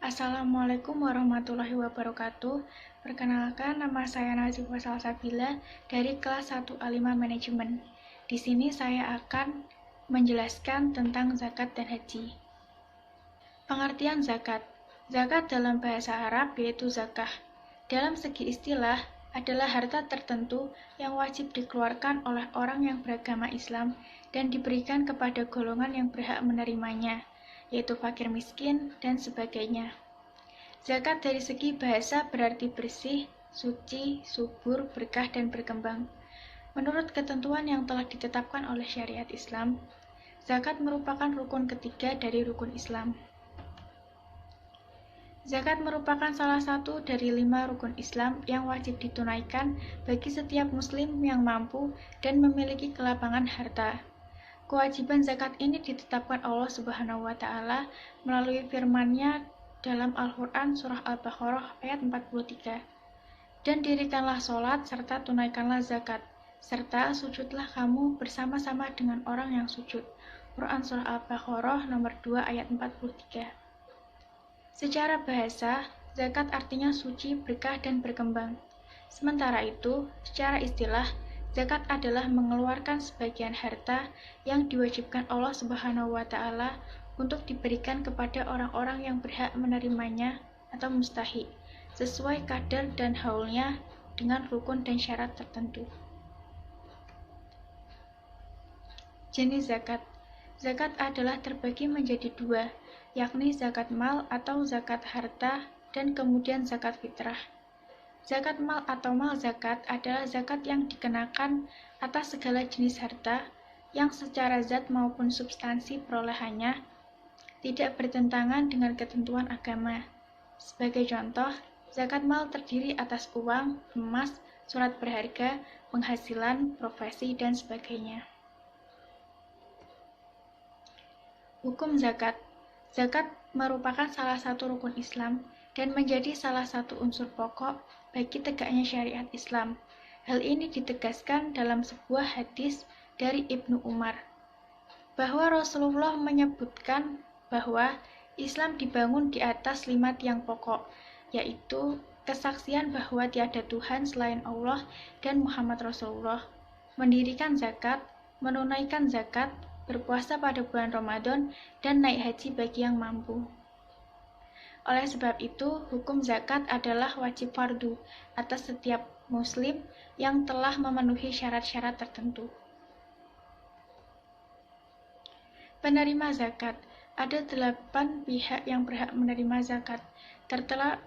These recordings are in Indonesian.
Assalamualaikum warahmatullahi wabarakatuh. Perkenalkan, nama saya Nazifah Salsabila dari kelas 1A5 Manajemen. Di sini saya akan menjelaskan tentang zakat dan haji. Pengertian zakat. Zakat dalam bahasa Arab yaitu zakah. Dalam segi istilah adalah harta tertentu yang wajib dikeluarkan oleh orang yang beragama Islam dan diberikan kepada golongan yang berhak menerimanya, yaitu fakir miskin dan sebagainya. Zakat dari segi bahasa berarti bersih, suci, subur, berkah, dan berkembang. Menurut ketentuan yang telah ditetapkan oleh syariat Islam, zakat merupakan rukun ketiga dari rukun Islam. Zakat merupakan salah satu dari 5 rukun Islam yang wajib ditunaikan bagi setiap muslim yang mampu dan memiliki kelapangan harta. Kewajiban zakat ini ditetapkan Allah Subhanahu wa Ta'ala melalui firman-Nya dalam Al-Quran Surah Al-Baqarah ayat 43. Dan dirikanlah sholat serta tunaikanlah zakat, serta sujudlah kamu bersama-sama dengan orang yang sujud. Quran Surah Al-Baqarah nomor 2 ayat 43. Secara bahasa, zakat artinya suci, berkah, dan berkembang. Sementara itu, secara istilah, zakat adalah mengeluarkan sebagian harta yang diwajibkan Allah Subhanahu wa Ta'ala untuk diberikan kepada orang-orang yang berhak menerimanya atau mustahik, sesuai kadar dan haulnya dengan rukun dan syarat tertentu. Jenis zakat. Zakat adalah terbagi menjadi 2, yakni zakat mal atau zakat harta dan kemudian zakat fitrah. Zakat mal atau mal zakat adalah zakat yang dikenakan atas segala jenis harta yang secara zat maupun substansi perolehannya tidak bertentangan dengan ketentuan agama. Sebagai contoh, zakat mal terdiri atas uang, emas, surat berharga, penghasilan, profesi, dan sebagainya. Hukum zakat. Zakat merupakan salah satu rukun Islam dan menjadi salah satu unsur pokok bagi tegaknya syariat Islam. Hal ini ditegaskan dalam sebuah hadis dari Ibnu Umar, bahwa Rasulullah menyebutkan bahwa Islam dibangun di atas 5 tiang pokok, yaitu kesaksian bahwa tiada Tuhan selain Allah dan Muhammad Rasulullah, mendirikan zakat, menunaikan zakat, berpuasa pada bulan Ramadan, dan naik haji bagi yang mampu. Oleh sebab itu, hukum zakat adalah wajib fardu atas setiap muslim yang telah memenuhi syarat-syarat tertentu. Penerima zakat. Ada 8 pihak yang berhak menerima zakat, tertera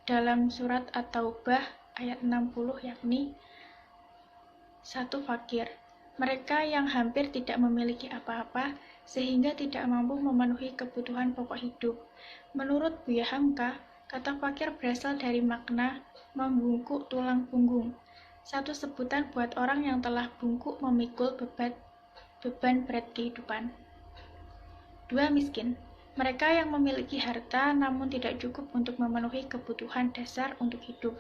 dalam surat At-Taubah ayat 60, yakni 1. Fakir. Mereka yang hampir tidak memiliki apa-apa sehingga tidak mampu memenuhi kebutuhan pokok hidup. Menurut Buya Hamka, kata fakir berasal dari makna membungkuk tulang punggung, satu sebutan buat orang yang telah bungkuk memikul beban berat kehidupan. 2. Miskin. Mereka yang memiliki harta namun tidak cukup untuk memenuhi kebutuhan dasar untuk hidup.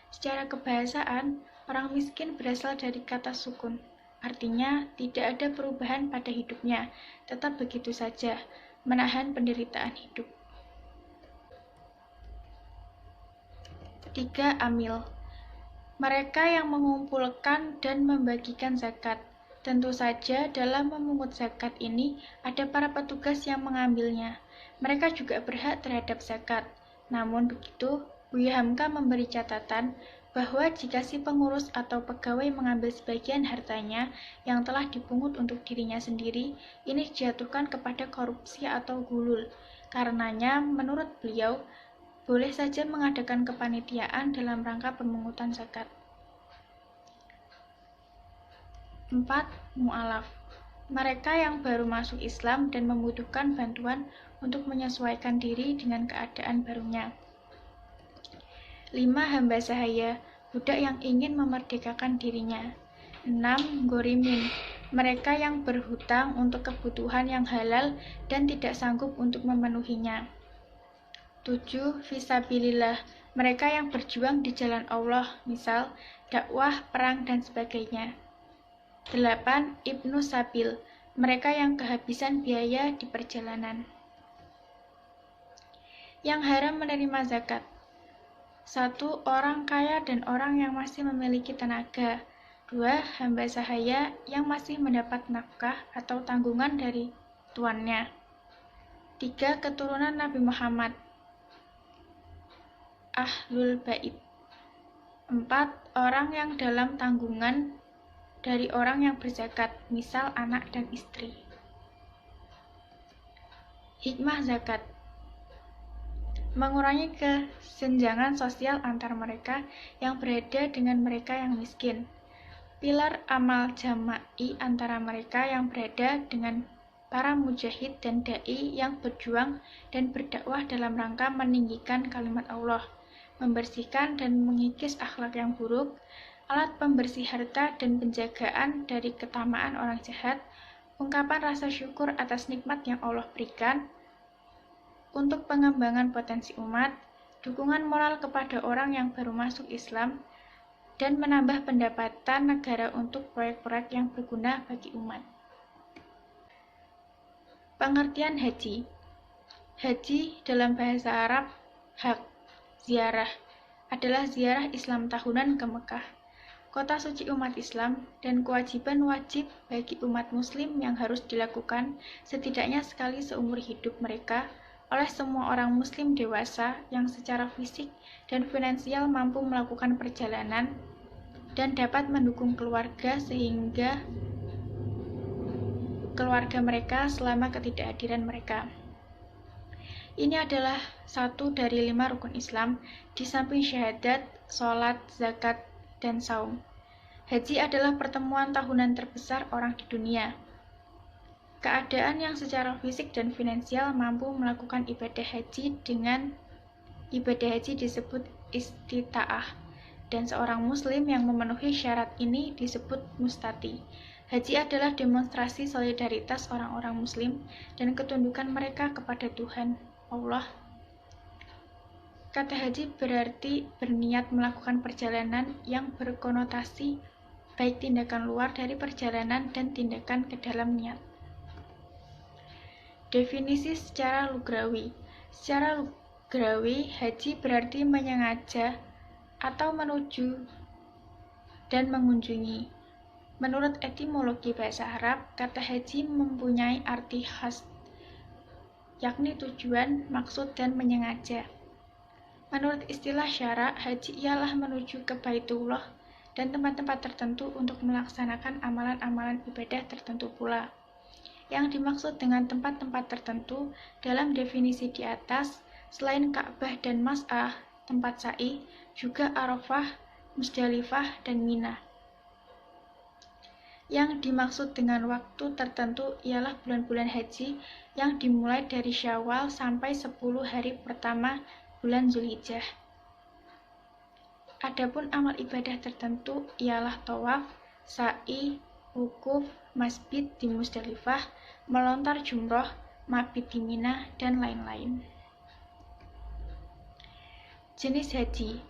Secara kebahasaan, orang miskin berasal dari kata sukun. Artinya, tidak ada perubahan pada hidupnya, tetap begitu saja, menahan penderitaan hidup. 3. Amil. Mereka yang mengumpulkan dan membagikan zakat. Tentu saja dalam memungut zakat ini ada para petugas yang mengambilnya. Mereka juga berhak terhadap zakat. Namun begitu, Buya Hamka memberi catatan bahwa jika si pengurus atau pegawai mengambil sebagian hartanya yang telah dipungut untuk dirinya sendiri, ini dijatuhkan kepada korupsi atau gulul. Karenanya, menurut beliau, boleh saja mengadakan kepanitiaan dalam rangka pemungutan zakat. 4. Mu'alaf. Mereka yang baru masuk Islam dan membutuhkan bantuan untuk menyesuaikan diri dengan keadaan barunya. 5. Hamba sahaya, budak yang ingin memerdekakan dirinya. 6. Gorimin. Mereka yang berhutang untuk kebutuhan yang halal dan tidak sanggup untuk memenuhinya. 7. Fisabilillah. Mereka yang berjuang di jalan Allah, misal dakwah, perang, dan sebagainya. 8. Ibnu Sabil. Mereka yang kehabisan biaya di perjalanan. Yang haram menerima zakat: 1. Orang kaya dan orang yang masih memiliki tenaga. 2. Hamba sahaya yang masih mendapat nafkah atau tanggungan dari tuannya. 3. Keturunan Nabi Muhammad, Ahlul Bait. 4. Orang yang dalam tanggungan dari orang yang berzakat, misal anak dan istri. Hikmah zakat: mengurangi kesenjangan sosial antar mereka yang berada dengan mereka yang miskin. Pilar amal jama'i antara mereka yang berada dengan para mujahid dan da'i yang berjuang dan berdakwah dalam rangka meninggikan kalimat Allah, membersihkan dan mengikis akhlak yang buruk, alat pembersih harta dan penjagaan dari ketamaan orang jahat, ungkapan rasa syukur atas nikmat yang Allah berikan, untuk pengembangan potensi umat, dukungan moral kepada orang yang baru masuk Islam, dan menambah pendapatan negara untuk proyek-proyek yang berguna bagi umat. Pengertian haji: haji dalam bahasa Arab, hak, ziarah, adalah ziarah Islam tahunan ke Mekah, kota suci umat Islam, dan kewajiban wajib bagi umat muslim yang harus dilakukan setidaknya sekali seumur hidup mereka oleh semua orang muslim dewasa yang secara fisik dan finansial mampu melakukan perjalanan dan dapat mendukung keluarga sehingga keluarga mereka selama ketidakhadiran mereka. Ini adalah satu dari 5 rukun Islam, di samping syahadat, sholat, zakat, dan saum. Haji adalah pertemuan tahunan terbesar orang di dunia. Keadaan yang secara fisik dan finansial mampu melakukan ibadah haji dengan ibadah haji disebut istita'ah, dan seorang muslim yang memenuhi syarat ini disebut mustati. Haji adalah demonstrasi solidaritas orang-orang muslim dan ketundukan mereka kepada Tuhan Allah. Kata haji berarti berniat melakukan perjalanan yang berkonotasi baik tindakan luar dari perjalanan dan tindakan ke dalam niat. Definisi secara lugawi: secara lugawi, haji berarti menyengaja atau menuju dan mengunjungi. Menurut etimologi bahasa Arab, kata haji mempunyai arti khas, yakni tujuan, maksud, dan menyengaja. Menurut istilah syara, haji ialah menuju ke Baitullah dan tempat-tempat tertentu untuk melaksanakan amalan-amalan ibadah tertentu pula. Yang dimaksud dengan tempat-tempat tertentu dalam definisi di atas, selain Ka'bah dan Mas'ah, tempat sa'i, juga Arafah, Musdalifah, dan Mina. Yang dimaksud dengan waktu tertentu ialah bulan-bulan haji yang dimulai dari Syawal sampai 10 hari pertama bulan Zulhijjah. Adapun amal ibadah tertentu ialah tawaf, sa'i, wukuf, masbid di Musdalifah, melontar jumroh, mabit di Mina, dan lain-lain. Jenis haji: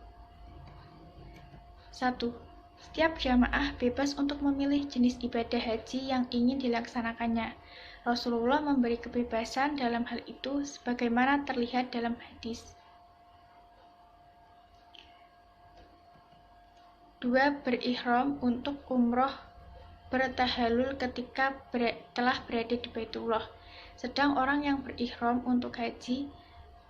1. Setiap jamaah bebas untuk memilih jenis ibadah haji yang ingin dilaksanakannya. Rasulullah memberi kebebasan dalam hal itu sebagaimana terlihat dalam hadis. 2. Berihram untuk umroh bertahalul ketika telah berada di Baitullah. Sedang orang yang berihram untuk haji,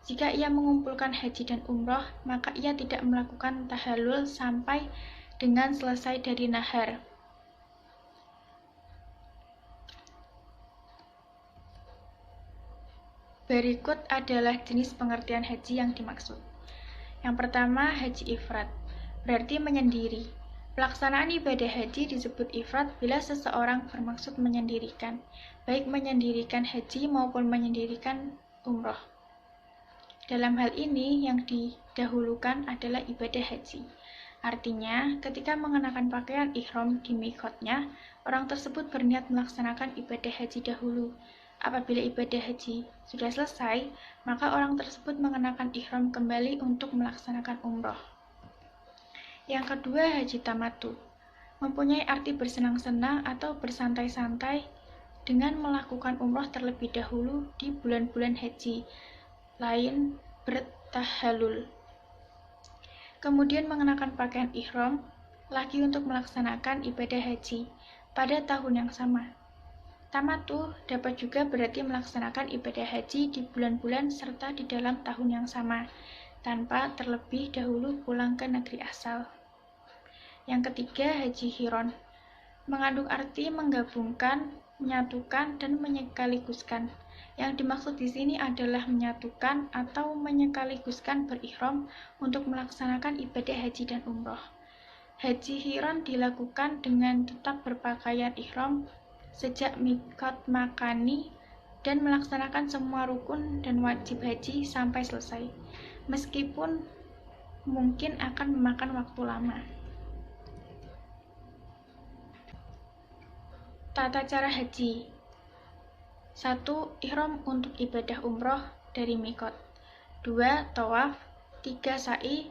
jika ia mengumpulkan haji dan umroh, maka ia tidak melakukan tahallul sampai dengan selesai dari nahar. Berikut adalah jenis pengertian haji yang dimaksud. Yang pertama, haji ifrad, berarti menyendiri. Pelaksanaan ibadah haji disebut ifrad bila seseorang bermaksud menyendirikan, baik menyendirikan haji maupun menyendirikan umroh. Dalam hal ini, yang didahulukan adalah ibadah haji. Artinya, ketika mengenakan pakaian ihram di miqatnya, orang tersebut berniat melaksanakan ibadah haji dahulu. Apabila ibadah haji sudah selesai, maka orang tersebut mengenakan ihram kembali untuk melaksanakan umroh. Yang kedua, haji tamattu, mempunyai arti bersenang-senang atau bersantai-santai dengan melakukan umroh terlebih dahulu di bulan-bulan haji lain bertahalul. Kemudian mengenakan pakaian ihram lagi untuk melaksanakan ibadah haji pada tahun yang sama. Tamatu dapat juga berarti melaksanakan ibadah haji di bulan-bulan serta di dalam tahun yang sama, tanpa terlebih dahulu pulang ke negeri asal. Yang ketiga, haji qiron, mengandung arti menggabungkan, menyatukan, dan menyekaliguskan. Yang dimaksud di sini adalah menyatukan atau menyekaliguskan berihram untuk melaksanakan ibadah haji dan umroh. Haji qiron dilakukan dengan tetap berpakaian ihram sejak mikot makani dan melaksanakan semua rukun dan wajib haji sampai selesai, meskipun mungkin akan memakan waktu lama. Tata cara haji. 1. Ihram untuk ibadah umroh dari mikot. 2. Tawaf. 3. Sa'i.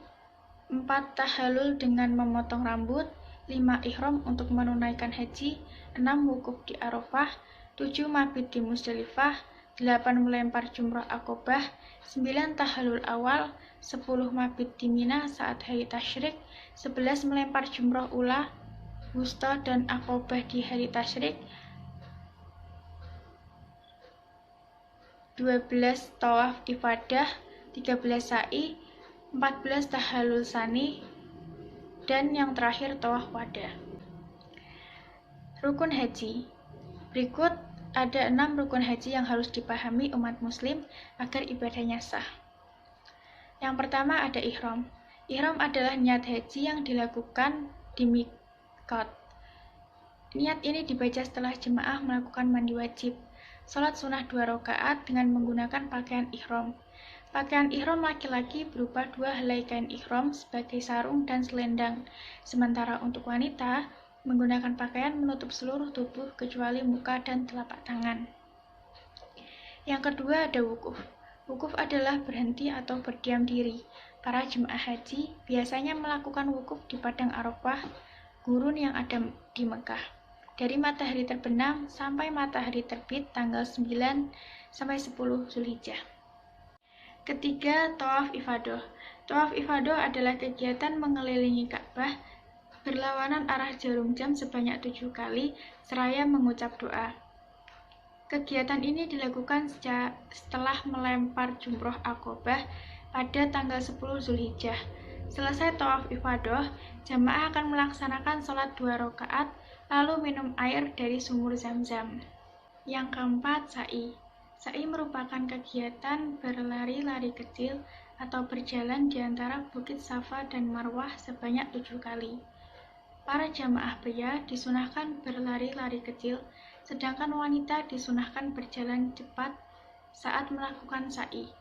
4. Tahallul dengan memotong rambut. 5. Ihram untuk menunaikan haji. 6. Wukuf di Arafah. 7. Mabit di Musdalifah. 8. Melempar jumrah Aqobah. 9. Tahallul awal. 10. Mabit di Mina saat hari tasyrik. 11. Melempar jumrah ula, wusta, dan Aqobah di hari tasyrik. 12. Tawaf ifadah. 13. Sa'i. 14. Tahallul sani. Dan yang terakhir tawaf wadah. Rukun haji. Berikut ada 6 rukun haji yang harus dipahami umat muslim agar ibadahnya sah. Yang pertama ada ihram. Ihram adalah niat haji yang dilakukan di mikot. Niat ini dibaca setelah jemaah melakukan mandi wajib, sholat sunnah 2 rakaat dengan menggunakan pakaian ihram. Pakaian ihram laki-laki berupa 2 helai kain ihram sebagai sarung dan selendang, sementara untuk wanita menggunakan pakaian menutup seluruh tubuh kecuali muka dan telapak tangan. Yang kedua ada wukuf. Wukuf adalah berhenti atau berdiam diri. Para jemaah haji biasanya melakukan wukuf di padang Arafah, gurun yang ada di Mekah, dari matahari terbenam sampai matahari terbit tanggal 9 sampai 10 Zulhijjah. Ketiga, tawaf ifadah. Tawaf ifadah adalah kegiatan mengelilingi Ka'bah berlawanan arah jarum jam sebanyak 7 kali seraya mengucap doa. Kegiatan ini dilakukan setelah melempar jumroh Aqobah pada tanggal 10 Zulhijjah. Selesai tawaf ifadah, jamaah akan melaksanakan sholat 2 rakaat lalu minum air dari sumur Zam-Zam. Yang keempat, sa'i. Sa'i merupakan kegiatan berlari-lari kecil atau berjalan di antara bukit Safa dan Marwah sebanyak 7 kali. Para jamaah pria disunahkan berlari-lari kecil, sedangkan wanita disunahkan berjalan cepat saat melakukan sa'i.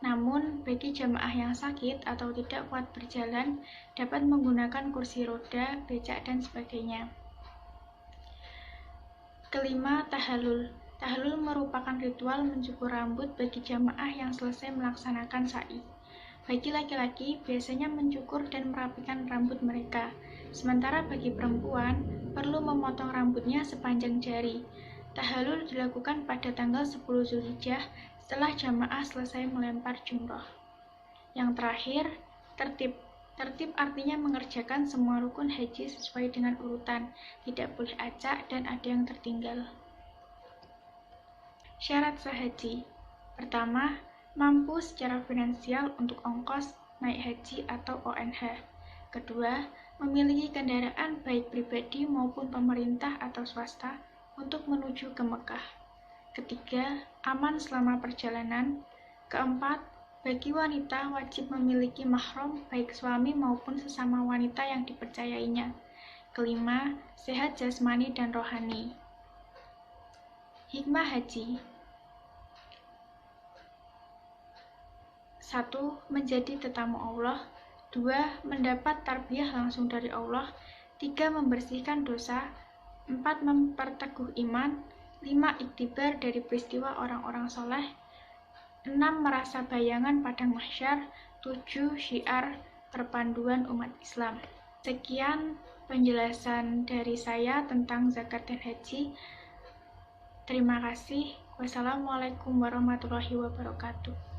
Namun, bagi jamaah yang sakit atau tidak kuat berjalan, dapat menggunakan kursi roda, becak, dan sebagainya. Kelima, tahallul. Tahallul merupakan ritual mencukur rambut bagi jamaah yang selesai melaksanakan sa'i. Bagi laki-laki, biasanya mencukur dan merapikan rambut mereka, sementara bagi perempuan, perlu memotong rambutnya sepanjang jari. Tahallul dilakukan pada tanggal 10 Zulhijjah setelah jamaah selesai melempar jumroh. Yang terakhir, tertib. Tertib artinya mengerjakan semua rukun haji sesuai dengan urutan, tidak boleh acak dan ada yang tertinggal. Syarat sah haji. Pertama, mampu secara finansial untuk ongkos naik haji atau ONH. Kedua, memiliki kendaraan baik pribadi maupun pemerintah atau swasta untuk menuju ke Mekah. Ketiga, aman selama perjalanan. Keempat, bagi wanita wajib memiliki mahram baik suami maupun sesama wanita yang dipercayainya. Kelima, sehat jasmani dan rohani. Hikmah haji. 1. Menjadi tetamu Allah. 2. Mendapat tarbiyah langsung dari Allah. 3. Membersihkan dosa. 4. Memperteguh iman. 5. Iktibar dari peristiwa orang-orang soleh. 6. Merasa bayangan padang mahsyar. 7. Syiar perpanduan umat Islam. Sekian penjelasan dari saya tentang zakat dan haji. Terima kasih. Wassalamualaikum warahmatullahi wabarakatuh.